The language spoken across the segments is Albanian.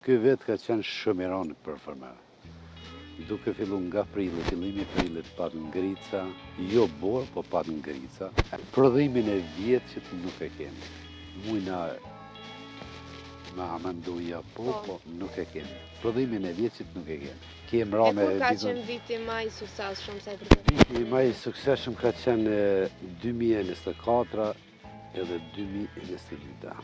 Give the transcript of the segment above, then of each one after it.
Ky vit ka qenë shumë i rënd për fermerët. Duke fillu nga prilli, fillimi i prillit pat ngrica, jo borë, po pat ngrica. Prodhimin e vjeçit nuk e kemi. Mujna me amenduja po nuk e kemi. Prodhimin e vjeçit nuk e kemi. Kemë rame... E kur ka qenë viti më i suksesshëm sa i përket? Viti më i suksesshëm ka qenë 2024 edhe 2022.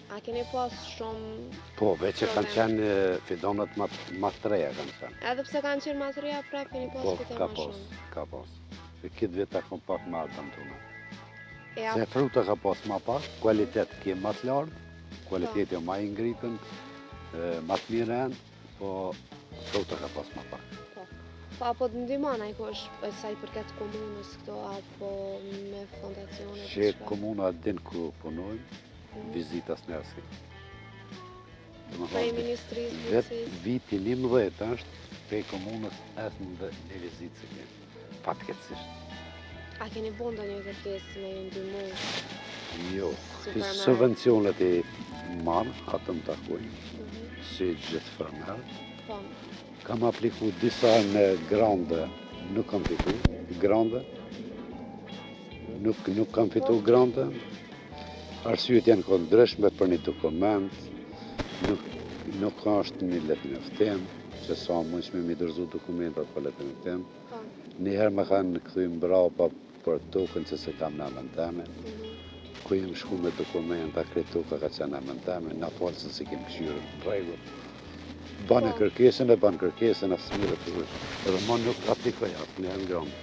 A keni pas shumë... Po, veç e kanë qenë fidonët ma të reja kanë qenë. Edhe pse kanë qenë ma të reja, prap keni pas vite ma shumë? Ka pas. Se këtë vita kom pak ma të në tuna. Ja. Se fruta ka pas ma pak, kualitet kemë ma të lartë, kualiteti o ma i ngritën, ma të mirën, po fruta ka pas ma pak. Po, apo të ndihmon ai kush sa i përket komunës këto, apo me fondacione? Që komuna din ku punojmë, vizitas në asi. Prej ministrisë bucis? Viti 11 është, prej komunës asë në një vizitë se kemi, fatkeqësisht. A keni bo ndonjë kërkesë me ju ndihmu? Jo, subvencionet e marë, atë më takojnë, si gjithë fermerët. Po. Kam apliku disa në grande, nuk kam fitu, grande, nuk kam fitu grande. Arsyet janë kundërshme për një dokument, nuk është një letë njoftim, që sa mundshme mi dërzu dokumentat për letë njoftim. Njëherë më kanë këthujmë brapa për tokën që se kam në amendame. Ku jem shku me dokumenta, kretë toka ka qenë amendame, na falë se si kem këshyrë në regull. Banë kërkesën, asë mire të rrështë. Edhe ma nuk aplikoj atë, një ngromë.